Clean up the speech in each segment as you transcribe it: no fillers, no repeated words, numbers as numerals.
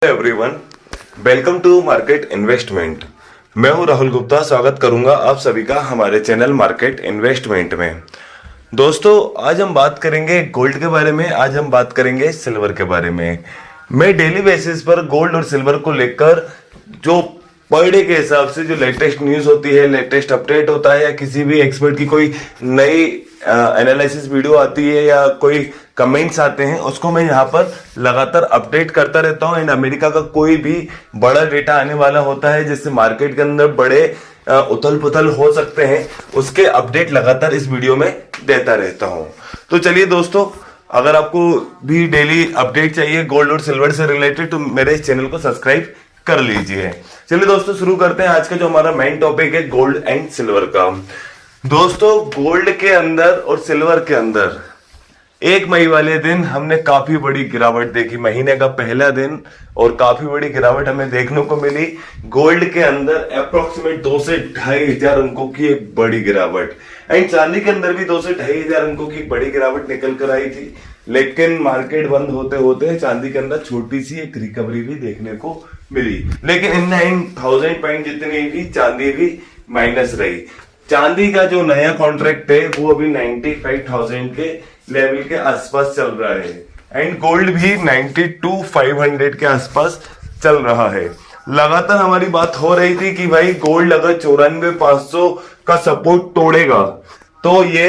Everyone, welcome to market investment. मैं हूं राहुल गुप्ता। स्वागत करूंगा आप सभी का हमारे चैनल मार्केट इन्वेस्टमेंट में। दोस्तों, आज हम बात करेंगे गोल्ड के बारे में, आज हम बात करेंगे सिल्वर के बारे में। मैं डेली बेसिस पर गोल्ड और सिल्वर को लेकर जो पर डे के हिसाब से जो लेटेस्ट न्यूज होती है, लेटेस्ट अपडेट होता है, या किसी भी एक्सपर्ट की कोई नई एनालिसिस वीडियो आती है या कोई कमेंट्स आते हैं, उसको मैं यहाँ पर लगातार अपडेट करता रहता हूँ। एंड अमेरिका का कोई भी बड़ा डेटा आने वाला होता है जिससे मार्केट के अंदर बड़े उथल पुथल हो सकते हैं, उसके अपडेट लगातार इस वीडियो में देता रहता हूँ। तो चलिए दोस्तों, अगर आपको भी डेली अपडेट चाहिए गोल्ड और सिल्वर से रिलेटेड तो मेरे इस चैनल को सब्सक्राइब कर लीजिए। चलिए दोस्तों, शुरू करते हैं आज का जो हमारा मेन टॉपिक है गोल्ड एंड सिल्वर का। दोस्तों, गोल्ड के अंदर और सिल्वर के अंदर 1 मई वाले दिन हमने काफी बड़ी गिरावट देखी, महीने का पहला दिन, और काफी बड़ी गिरावट हमें देखने को मिली। गोल्ड के अंदर अप्रोक्सीमेट 2 से 2.5 हजार अंकों की एक बड़ी गिरावट, एंड चांदी के अंदर भी 2 से 2.5 हजार अंकों की एक बड़ी गिरावट निकल कर आई थी। लेकिन मार्केट बंद होते होते चांदी के अंदर छोटी सी एक रिकवरी भी देखने को मिली, लेकिन इन 9000 पॉइंट जितनी भी चांदी भी माइनस रही। चांदी का जो नया कॉन्ट्रैक्ट है वो अभी 95,000 के लेवल के आसपास चल रहा है, एंड गोल्ड भी 92,500 के आसपास चल रहा है। लगातार हमारी बात हो रही थी कि भाई गोल्ड अगर 94,500 का सपोर्ट तोड़ेगा तो ये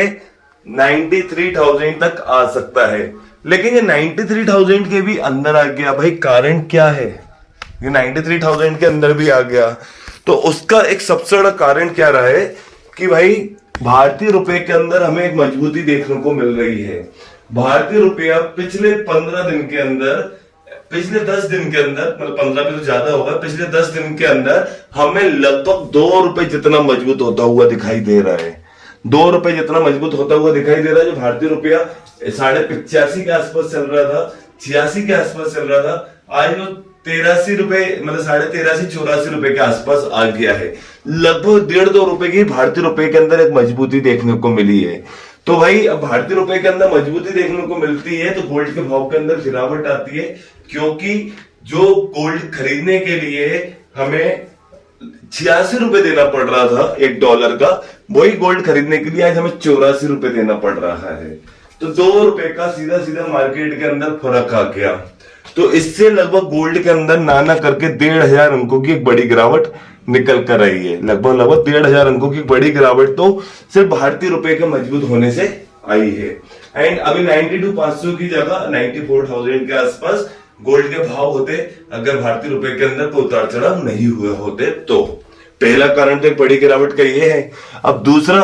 93,000 तक आ सकता है, लेकिन ये 93,000 के भी अंदर आ गया। भाई कारण क्या है? ये 93,000 के अंदर भी आ गया, तो उसका एक सबसे बड़ा कारण क्या रहा है कि भाई भारतीय रुपए के अंदर हमें एक मजबूती देखने को मिल रही है। भारतीय रुपया पिछले 15 दिन के अंदर, पिछले 10 दिन के अंदर, मतलब 15 भी तो ज्यादा होगा, पिछले 10 दिन के अंदर हमें लगभग 2 रुपए जितना मजबूत होता हुआ दिखाई दे रहा है। 2 रुपए जितना मजबूत होता हुआ दिखाई दे रहा है। जो भारतीय रुपया 85.5 के आसपास चल रहा था, 86 के आसपास चल रहा था, आज वो 83 रुपए, मतलब 83.5-84 रुपए के आसपास आ गया है। लगभग 1.5-2 रुपए की भारतीय रुपए के अंदर एक मजबूती देखने को मिली है। तो भाई अब भारतीय रुपए के अंदर मजबूती देखने को मिलती है तो गोल्ड के भाव के अंदर गिरावट आती है, क्योंकि जो गोल्ड खरीदने के लिए हमें 86 रुपए देना पड़ रहा था $1 का, वही गोल्ड खरीदने के लिए आज हमें 84 रुपए देना पड़ रहा है। तो 2 रुपए का सीधा सीधा मार्केट के अंदर फर्क आ गया। तो इससे लगभग गोल्ड के अंदर नाना करके 1,500 अंकों की एक बड़ी गिरावट निकल कर रही है। लगभग 1,500 अंकों की बड़ी गिरावट तो सिर्फ भारतीय रुपए के मजबूत होने से आई है। एंड अभी 92,500 की जगह 94,000 के आसपास गोल्ड के भाव होते अगर भारतीय रुपए के अंदर कोई उतार चढ़ाव नहीं हुए होते तो। पहला कारण तो एक बड़ी गिरावट का ये है। अब दूसरा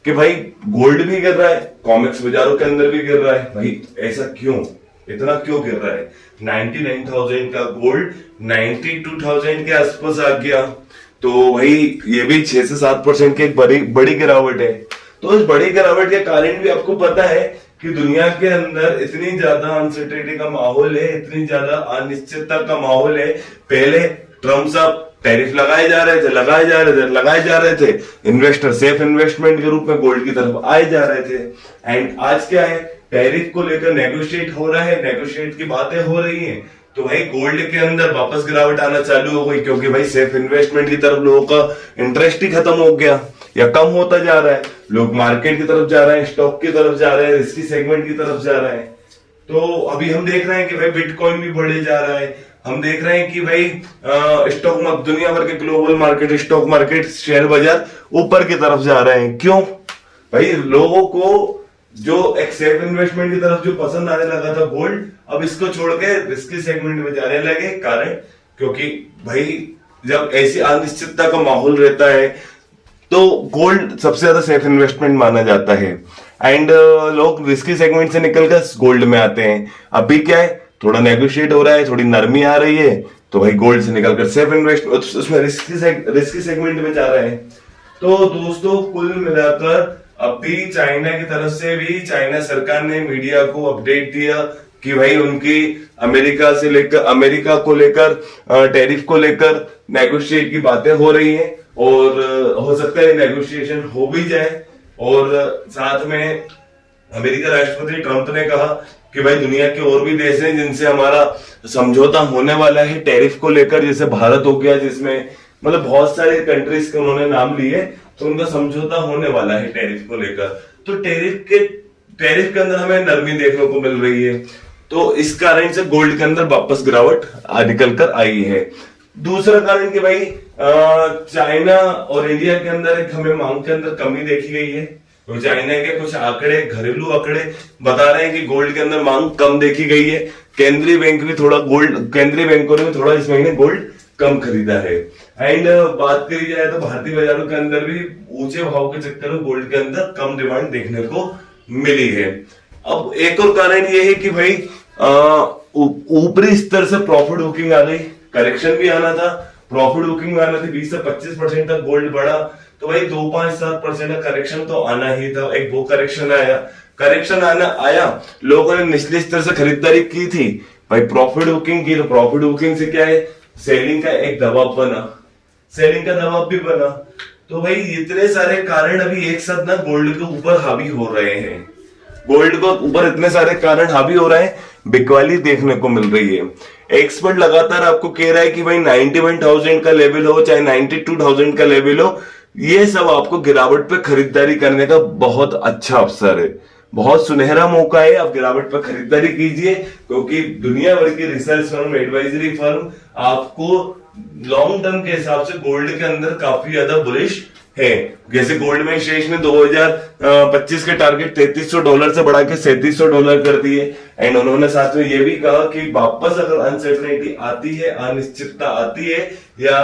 कि भाई गोल्ड भी गिर रहा है, कॉमिक्स बाजारों के अंदर भी गिर रहा है। भाई ऐसा क्यों, इतना क्यों गिर रहा है? 99,000 का गोल्ड 92,000 के आसपास आ गया, तो भाई ये भी 6 से 7% की एक बड़ी गिरावट है। तो इस बड़ी गिरावट के कारण भी आपको पता है कि दुनिया के अंदर इतनी ज्यादा अनसर्टेनिटी का माहौल है, इतनी ज्यादा अनिश्चितता का माहौल है। पहले ट्रम्प साहब टैरिफ लगाए जा रहे थे, इन्वेस्टर सेफ इन्वेस्टमेंट के रूप में गोल्ड की तरफ आए जा रहे थे। एंड आज क्या है, टैरिफ को लेकर नेगोशिएट हो रहा है, नेगोशिएट की बातें हो रही हैं, तो भाई गोल्ड के अंदर वापस गिरावट आना चालू हो गई, क्योंकि भाई सेफ इन्वेस्टमेंट की तरफ लोगों का इंटरेस्ट ही खत्म हो गया या कम होता जा रहा है। लोग मार्केट की तरफ जा रहे हैं, स्टॉक की तरफ जा रहे हैं, रिस्की सेगमेंट की तरफ जा रहे हैं। तो अभी हम देख रहे हैं कि भाई बिटकॉइन भी बढ़े जा रहा है। हम देख रहे हैं कि भाई स्टॉक, दुनिया भर के global market, stock market, share बाजार ऊपर की तरफ जा रहे हैं। क्यों? भाई लोगों को जो एक सेफ इन्वेस्टमेंट की तरफ जो पसंद आने लगा था गोल्ड, अब इसको छोड़ के रिस्की सेगमेंट में जाने लगे। कारण क्योंकि भाई जब ऐसी अनिश्चितता का माहौल रहता है तो गोल्ड सबसे ज्यादा सेफ इन्वेस्टमेंट माना जाता है, एंड लोग रिस्की सेगमेंट से निकलकर गोल्ड में आते हैं। अभी क्या है, थोड़ा नेगोशिएट हो रहा है, थोड़ी नरमी आ रही है, तो भाई गोल्ड से निकलकर सेफ इन्वेस्टमेंट, उसमें रिस्की सेगमेंट में जा रहे हैं। तो दोस्तों, कुल मिलाकर अभी चाइना की तरफ से भी, चाइना सरकार ने मीडिया को अपडेट दिया कि भाई उनकी अमेरिका को लेकर टैरिफ को लेकर नेगोशिएट की बातें हो रही हैं, और हो सकता है नेगोशिएशन हो भी जाए। और साथ में अमेरिका राष्ट्रपति ट्रंप ने कहा कि भाई दुनिया के और भी देश हैं जिनसे हमारा समझौता होने वाला है टैरिफ को लेकर, जैसे भारत हो गया जिसमें मतलब बहुत सारे कंट्रीज के उन्होंने नाम लिए, तो उनका समझौता होने वाला है टैरिफ को लेकर। तो टैरिफ के अंदर हमें नरमी देखने को मिल रही है, तो इस कारण से गोल्ड के अंदर वापस गिरावट निकल कर आई है। दूसरा कारण कि भाई चाइना और इंडिया के अंदर एक हमें मांग के अंदर कमी देखी गई है। तो चाइना के कुछ आंकड़े, घरेलू आंकड़े बता रहे हैं कि गोल्ड के अंदर मांग कम देखी गई है। केंद्रीय बैंकों ने भी थोड़ा इस महीने गोल्ड कम खरीदा है। एंड बात करी जाए तो भारतीय बाजारों के अंदर भी ऊंचे भाव के चक्कर में गोल्ड के अंदर कम डिमांड देखने को मिली है। अब एक और कारण ये है कि भाई ऊपरी स्तर से प्रॉफिट बुकिंग आ गई, करेक्शन भी आना था, प्रॉफिट बुकिंग में आना थी, 20 से 25% तक गोल्ड बढ़ा, तो भाई 2-5-7% का करेक्शन तो आना ही था। एक वो करेक्शन आया, लोगों ने निचले स्तर से खरीदारी की थी, भाई प्रॉफिट बुकिंग की, तो प्रॉफिट बुकिंग से क्या है, सेलिंग का एक दबाव बना, सेलिंग का दबाव भी बना। तो भाई इतने सारे कारण अभी एक साथ ना गोल्ड के ऊपर हावी हो रहे हैं, गोल्ड को ऊपर इतने सारे कारण हावी हो रहे हैं, बिकवाली देखने को मिल रही है। एक्सपर्ट लगातार आपको कह रहा है कि भाई 91,000 का लेवल हो चाहे 92,000 का लेवल हो, ये सब आपको गिरावट पे खरीदारी करने का बहुत अच्छा अवसर है, बहुत सुनहरा मौका है। आप गिरावट पर खरीदारी कीजिए, क्योंकि दुनिया भर की रिसर्च फर्म, एडवाइजरी फर्म आपको लॉन्ग टर्म के हिसाब से गोल्ड के अंदर काफी ज्यादा बुलिश है। जैसे गोल्डमैन शेक्स ने 2025 के टारगेट $3300 से बढ़ा के $3700 कर दिए। एंड उन्होंने साथ में ये भी कहा कि वापस अगर अनसर्टेनिटी आती है, अनिश्चितता आती है, या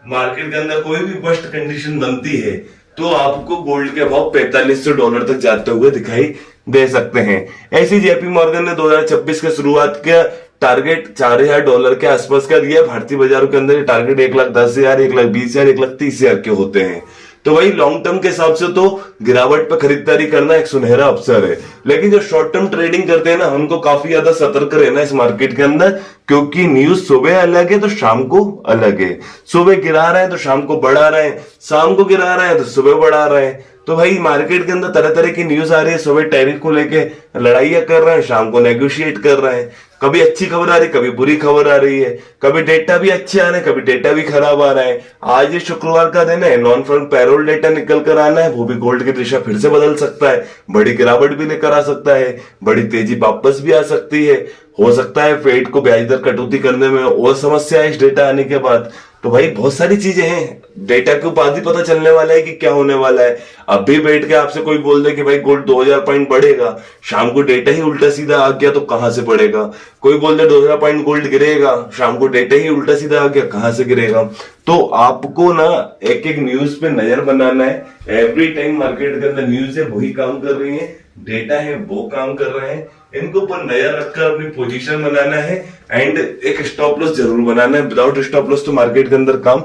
मार्केट के अंदर कोई भी बस्ट कंडीशन बनती है, तो आपको गोल्ड के भाव $4500 तक जाते हुए दिखाई दे सकते हैं। ऐसी जेपी मॉर्गन ने 2026 के शुरुआत के टारगेट $4000 के आसपास का दिया। भारतीय बाजारों के अंदर टारगेट 1,10,000, 1,20,000, 1,30,000 के होते हैं। तो वही लॉन्ग टर्म के हिसाब से तो गिरावट पर खरीदारी करना एक सुनहरा अवसर है, लेकिन जो शॉर्ट टर्म ट्रेडिंग करते हैं ना, उनको काफी ज्यादा सतर्क रहना है इस मार्केट के अंदर, क्योंकि न्यूज सुबह अलग है तो शाम को अलग है। सुबह गिरा रहे हैं तो शाम को बढ़ा रहे हैं, शाम को गिरा रहे हैं तो सुबह बढ़ा रहे हैं। तो भाई मार्केट के अंदर तरह तरह की न्यूज आ रही है, सुबह टैरिफ को लेके लड़ाइयां कर रहे हैं, शाम को नेगोशिएट कर रहे हैं। कभी अच्छी खबर आ रही, कभी बुरी खबर आ रही है, कभी डेटा भी अच्छे आ रहे हैं, कभी डेटा भी खराब आ रहा है। आज ये शुक्रवार का दिन है, नॉन फार्म पैरोल डेटा निकल कर आना है, वो भी गोल्ड की दिशा फिर से बदल सकता है, बड़ी गिरावट भी लेकर आ सकता है, बड़ी तेजी वापस भी आ सकती है। हो सकता है फेड को ब्याज दर कटौती करने में और समस्या है इस डेटा आने के बाद। तो भाई बहुत सारी चीजें हैं, डेटा के बाद ही पता चलने वाला है कि क्या होने वाला है। अभी बैठ के आपसे कोई बोल दे कि भाई गोल्ड 2000 पॉइंट बढ़ेगा, शाम को डेटा ही उल्टा सीधा आ गया तो कहां से बढ़ेगा। कोई बोल दे 2000 पॉइंट गोल्ड गिरेगा, शाम को डेटा ही उल्टा सीधा आ गया, कहां से गिरेगा। तो आपको ना एक एक न्यूज पे नजर बनाना है। एवरी टाइम मार्केट के अंदर न्यूज है वही काम कर रही है, डेटा है वो काम कर रहे हैं, इनको ऊपर नजर रखकर अपनी पोजीशन बनाना है। एंड एक स्टॉप लॉस जरूर बनाना है। विदाउट स्टॉप लॉस तो मार्केट के अंदर काम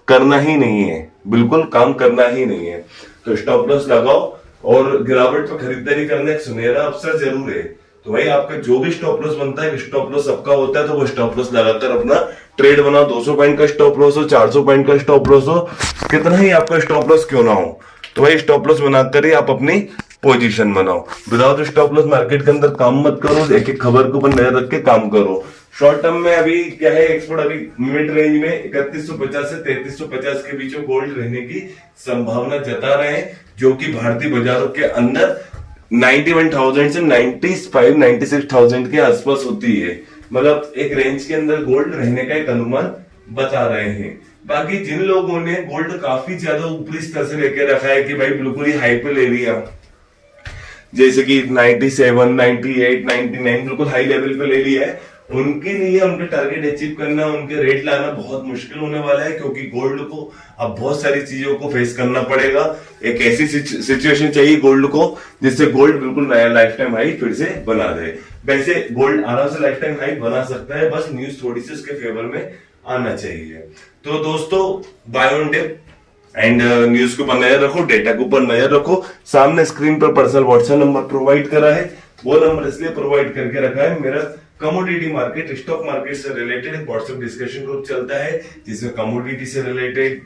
करना ही नहीं है, बिल्कुल काम करना ही नहीं है। तो स्टॉप लॉस लगाओ और गिरावट पर खरीदारी करना एक सुनहरा अवसर जरूर है। तो भाई आपका जो भी स्टॉप लॉस बनता है, स्टॉप लॉस सबका होता है, तो वो स्टॉप लॉस लगाकर अपना ट्रेड बनाओ। 200 पॉइंट का स्टॉप लॉस हो, 400 पॉइंट का स्टॉप लॉस हो, कितना ही आपका स्टॉप लॉस क्यों ना हो, तो भाई स्टॉप लॉस बनाकर ही आप अपनी पोजीशन बनाओ। विदाउट स्टॉप लॉस मार्केट के अंदर काम मत करो, एक एक खबर के ऊपर नजर रख के काम करो। शॉर्ट टर्म में अभी क्या है, एक्सपर्ट अभी मिड रेंज में 3150 से 3350 के बीच में गोल्ड रहने की संभावना जता रहे हैं, जो कि भारतीय बाजारों के अंदर 91,000 से 96,000 के आसपास होती है। मतलब एक रेंज के अंदर गोल्ड रहने का एक अनुमान बता रहे हैं। बाकी जिन लोगों ने गोल्ड काफी ज्यादा ऊपरी स्तर से लेकर रखा है कि भाई बिल्कुल ही हाई पे ले लिया, जैसे कि 97, 98, 99 बिल्कुल हाई लेवल पे ले लिया है, उनके लिए उनके टारगेट अचीव करना, उनके रेट लाना बहुत मुश्किल होने वाला है, क्योंकि गोल्ड को अब बहुत सारी चीजों को फेस करना पड़ेगा। एक ऐसी सिचुएशन चाहिए गोल्ड को जिससे गोल्ड बिल्कुल नया लाइफ टाइम हाई फिर से बना दे। वैसे गोल्ड आराम से लाइफ टाइम हाई बना सकता है, बस न्यूज थोड़ी सी उसके फेवर में आना चाहिए। तो दोस्तों buy on dip and news के ऊपर नजर रखो, डेटा के ऊपर नजर रखो। सामने स्क्रीन पर पर्सनल व्हाट्सएप नंबर प्रोवाइड करा है, वो नंबर इसलिए प्रोवाइड करके रखा है, मेरा कमोडिटी मार्केट, स्टॉक मार्केट से रिलेटेड एक व्हाट्सएप डिस्कशन ग्रुप चलता है, जिसमें कमोडिटी से रिलेटेड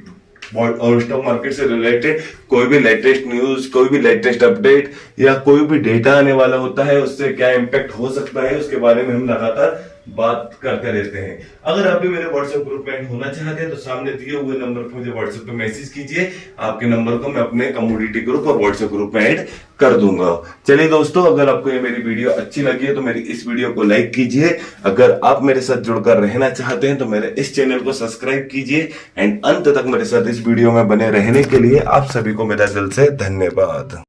और स्टॉक मार्केट से रिलेटेड कोई भी लेटेस्ट न्यूज, कोई भी लेटेस्ट अपडेट या कोई भी डेटा आने वाला होता है, उससे क्या इम्पैक्ट हो सकता है, उसके बारे में हम लगातार बात करते रहते हैं। अगर आप भी मेरे व्हाट्सएप ग्रुप में ऐड होना चाहते हैं तो सामने दिए हुए नंबर पर मुझे व्हाट्सएप पे मैसेज कीजिए। आपके नंबर को मैं अपने कम्युनिटी ग्रुप और व्हाट्सएप ग्रुप में ऐड कर दूंगा। चलिए दोस्तों, अगर आपको ये मेरी वीडियो अच्छी लगी है तो मेरी इस वीडियो को लाइक कीजिए। अगर आप मेरे साथ जुड़कर रहना चाहते हैं तो मेरे इस चैनल को सब्सक्राइब कीजिए एंड अंत तक मेरे साथ इस वीडियो में बने रहने के लिए आप सभी को मेरा दिल से धन्यवाद।